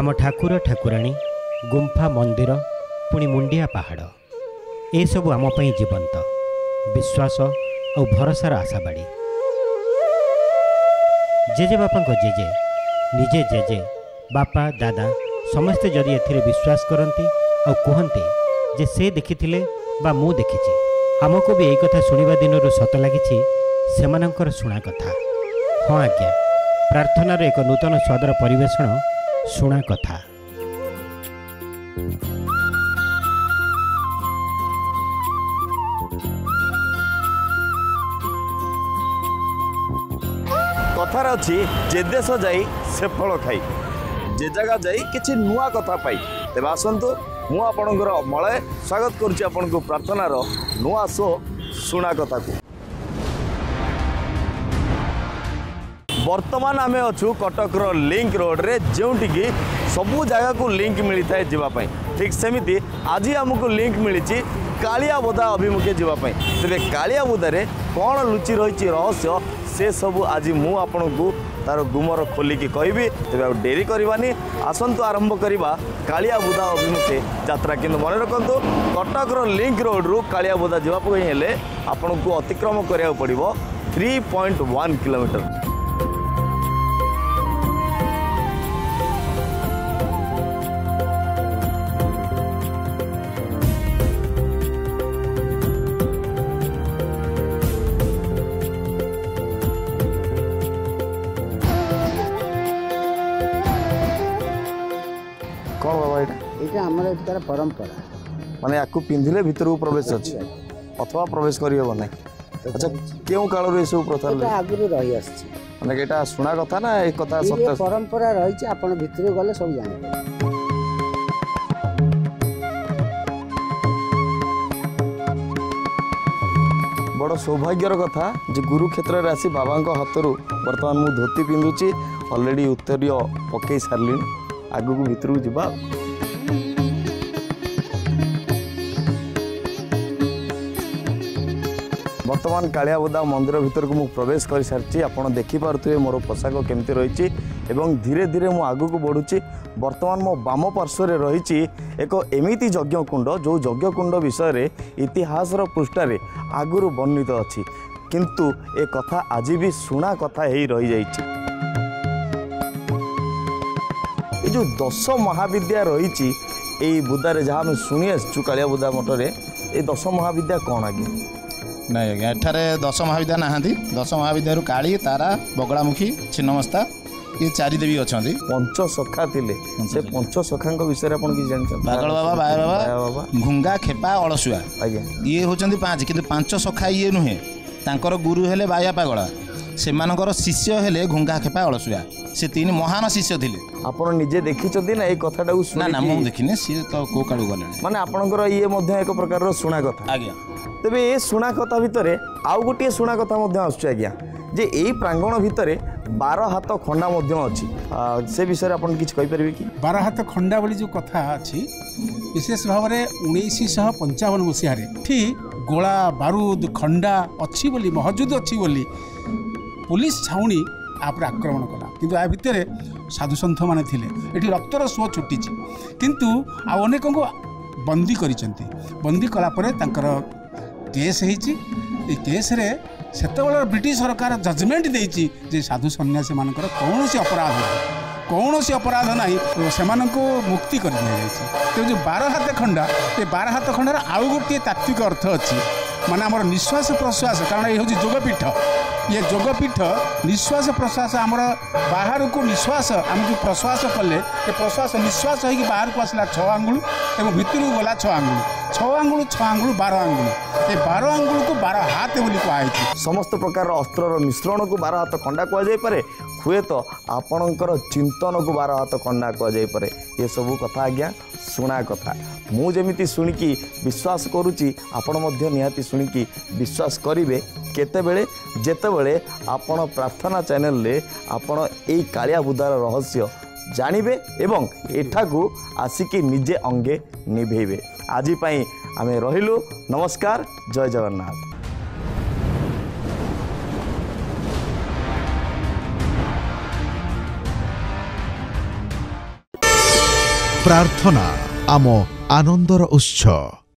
आम ठाकुर ठाकुराणी गुंफा मंदिर पुणी मुंडिया पहाड़ ए सबु आम पई जीवंत विश्वास और भरोसार आशाबाड़ी। जेजे बापा जेजे निजे जेजे बापा दादा समस्ते जदि एथिरे विश्वास करती और कहते जे से देखिथिले बा मु देखिछि आमको भी यही कथा शुणा दिन सत लगी सेमानंकर शुणा कथा। हाँ आज्ञा प्रार्थनार एक नूतन स्वादर परिवेषण शुणा कथा। कथार अच्छी जे देश जाई से फल खाई जे जगह जाई किसी नुआ कथा पाई तेज आसतु मु आपणकर मलय स्वागत करुच्ची आपण को प्रार्थनार नुआ शो शुणा कथा को। वर्तमान आम अच्छु कटकर लिंक रोड रे जोटिकी सबू जगह को लिंक मिलता है जीवाई ठीक सेमती आज आमको लिंक मिली कालियाबोदा अभिमुखे जीवाई तेरे कालियाबोदारे कौन लुचि रही रहस्य से सबू आज मु आपण को तार गुमर खोलिकी कहबी तेज आ डेरी करवानी आसतु आरंभ करवा कालियाबोदा अभिमुखे यात्रा। किंतु मन रखु कटकर लिंक रोड रु कालियाबोदा जावाई हेले आपण को अतिक्रम करा पड़ो 3.1 किलोमीटर। कौन बाबा ये आमर एठार परंपरा माने आपको पिंधिले भीतर को प्रवेश अच्छी अथवा प्रवेश करियो ना। अच्छा क्यों काल रे सब प्रथा आगुरी रही आछि माने एटा सुना कथा ना एक कथा सत्य परंपरा रही आपण भीतर गले सब जाने। बड़ सौभाग्यर कथा जे गुरु क्षेत्र रे आसी बाबा हाथरू वर्तमान मु धोती पिंधुची ऑलरेडी उत्तरीय पकई सारली आगु को भीतर को जीवा। वर्तमान कालियाबोदा मंदिर भीतर को मु प्रवेश कर सारी आप देखिपे मोर पोशाक केमती रही एवं धीरे धीरे मु आगु को बढ़ुची। वर्तमान मो बाम पार्श्व रही एक एमिति यज्ञ कुंड जो यज्ञ कुंड विषय रे इतिहास पृष्ठारे आगुरु वर्णित अच्छी किंतु ए कथा आज भी शुणा कथा ही रही जाइछि। ये जो 10 महाविद्या रही बुदारे जहाँ आम शुणी आसु कालियाबोदा मठरे ये 10 महाविद्या कौन आगे नहीं आज्ञा एठारे 10 महाविद्या नहांती 10 महाविद्या काली तारा बगड़ामुखी छिन्नमस्ता ये चारि देवी अच्छा पंच सखा थिले से पंच सखा विषय आप पागल बाबा बाया बाबा घुंगा खेपा अलसुआ आज्ञा ये होचंदी 5 किंतु 5 सखा ये नुहे तांकर गुरु हेले बाया पागला सेमानकर शिष्य हेले घुंगा खेपा अलसुआ से 3 महान शिष्य थिले। आपण निजे देखिचंदी ना ए कथाटा ना ना मु देखिने सी तो को काडू गले माने आपणकर ये मध्य एक प्रकार रो सुना कथा आज्ञा। तेबे ए सुना कथा भितरे आउ गोटे सुना कथा मध्य आसुछ आज्ञा जे एई प्रांगण भितरे 12 हाथ खंडा मध्य अछि से विषय आपण किछ कहि परबे कि 12 हाथ खंडा बोली जो कथा अछि विशेष भाव में 1955 मसीह ठीक गोला बारूद खंडा अच्छी बोली महजूद अच्छी बोली पुलिस छाउणी आप आक्रमण कला किंतु आ भितर साधु सन्थ माने थिले एठी रक्तर सुओ छुटी किंतु आ अनेक को बंदी करिसंती बंदी कला परे तांकर केस हेची ए केस रे सेतेबेला ब्रिटिश सरकार जजमेंट देइची जे साधु सन्यासी मानकर कौन अपराध नहीं से मुक्ति कर दिया जाइए। तो जो 12 हाथ खंडा ये 12 हाथ खंडार आउ गोटे तात्विक अर्थ अच्छी माने आमर निश्वास प्रश्वास कारण ये हूँ जोगपीठ ये जोगपीठ निश्वास प्रश्वास आमर बाहर को निश्वास आम जो प्रश्वास कले ये प्रश्वास निश्वास हो बाहर को आसला 6 आंगुल और भितर को गला 6 आंगुल 6 आंगुल 12 आंगुल ये 12 आंगुल को 12 हाथ बोली कहुई समस्त प्रकार अस्त्र मिश्रण को 12 हाथ खंडा कहुए हुए तो आपणकर चिंतन को 12 हाथ खंडा कहुए ये सब कथा आज्ञा शुणा कथा मु जेमिति शुणिकी विश्वास करुच्ची आपण मध्य निहाती शुणिकी विश्वास करिवे केतेबेले जेतेबेले आपण प्रार्थना चैनल रे आपण एई कालियाबोदार रहस्य जानिबे एवं एठाकू आसिकी निजे अंगे निभेबे। आज पई आमे रहिलु नमस्कार जय जगन्नाथ। ପ୍ରାର୍ଥନା ଆମ ଆନନ୍ଦର ଉତ୍ସ।